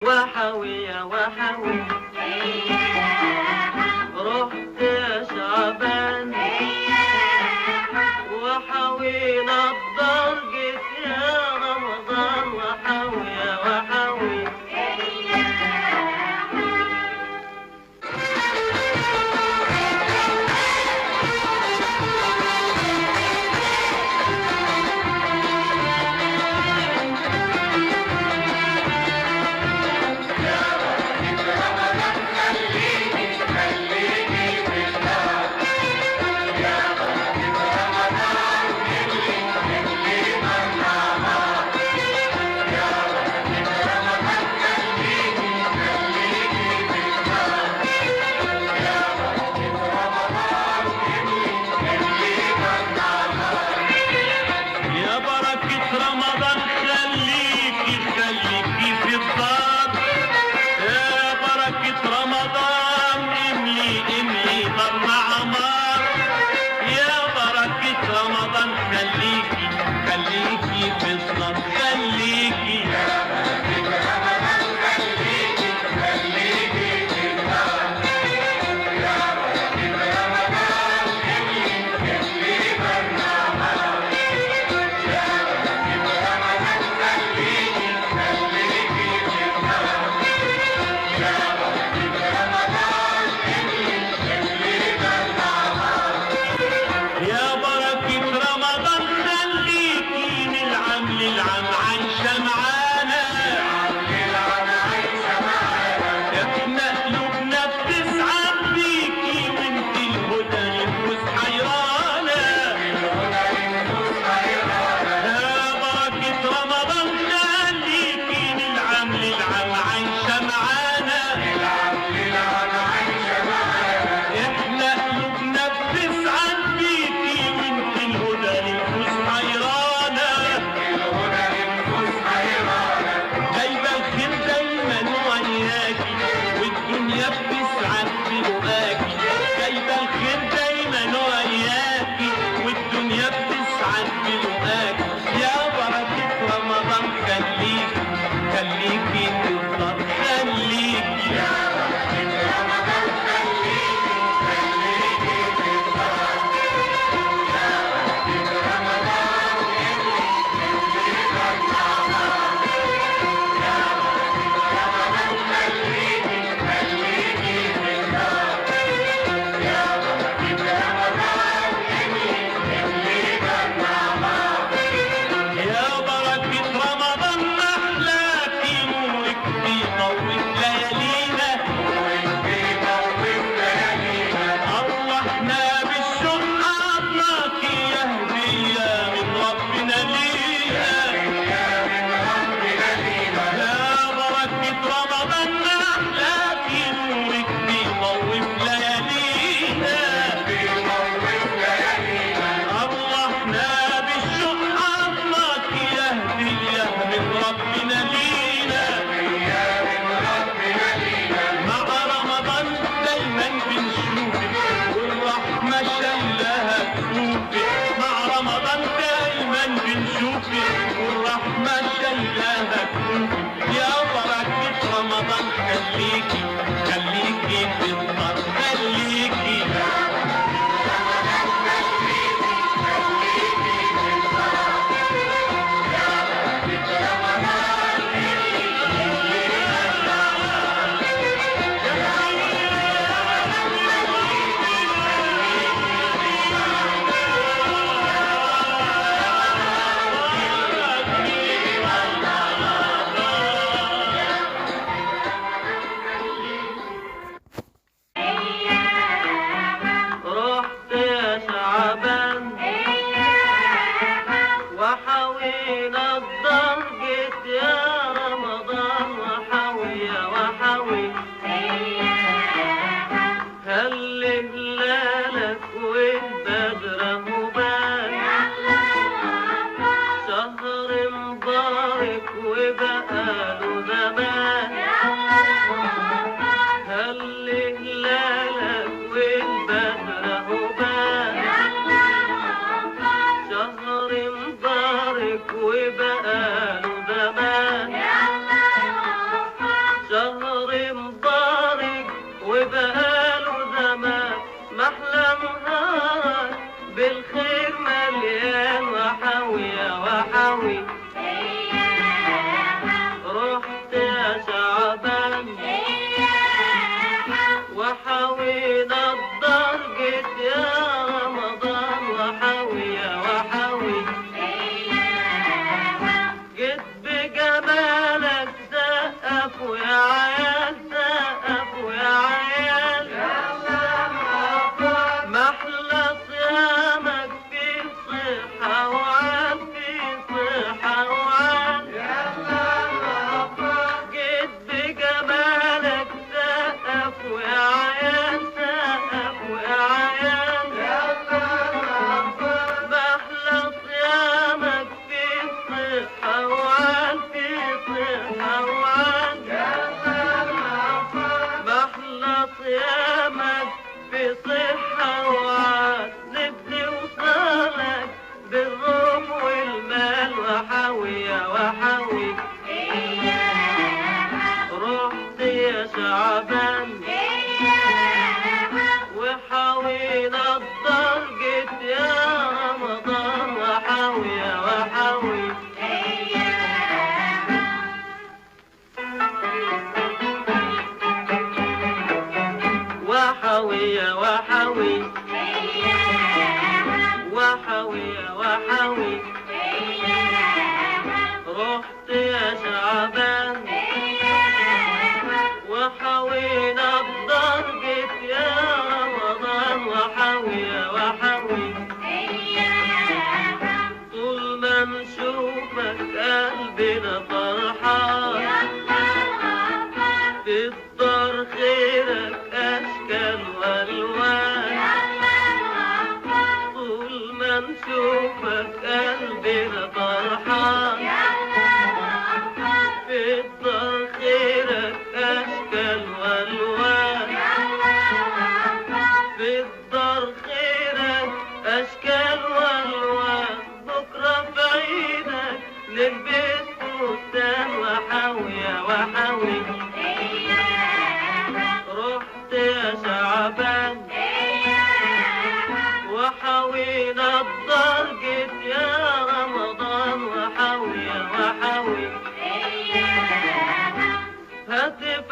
وحوي يا وحوي رحت يا شعبان وحوي نضر جيت يا رمضان وحوي يا وحوي شهر مبارك وبقاله زمان محلى نهارك بالخير مليان وحوي يا وحوي رحت يا شعبان وحوي نضر جيت يا رمضان وحوي يا وحوي جيت بجمالك سقف ويا عيال سقف ويا عيال محلى صيامك في صحة وعال في صحة وعال جيت بجمالك سقف ويا عيال سقف ويا عيال محلى صيامك في صحة وعال في صحة وعال محلى صيامك في صحة وعال نبني وصالك بالروح والمال وحوي يا وحوي رحت يا شعبان وحوي نضر جيت يا رمضان وحوي يا وحوي وحوي يا وحوي وحوي يا وحوي رحت يا شعبان وحوي نضر جيت يا رمضان وحوي يا وحوي طول ما نشوفك قلبنا فرحان في الدار خيرك أشكال والوان طول ما نشوفك قلبنا فرحان في الدار خيرك أشكال والوان في الدار خيرك أشكال والوان بكرة في عيدك نلبس فستان وحوي يا وحوي رحت يا شعبان وحوي نضر جيت يا رمضان وحوي يا وحوي هاتف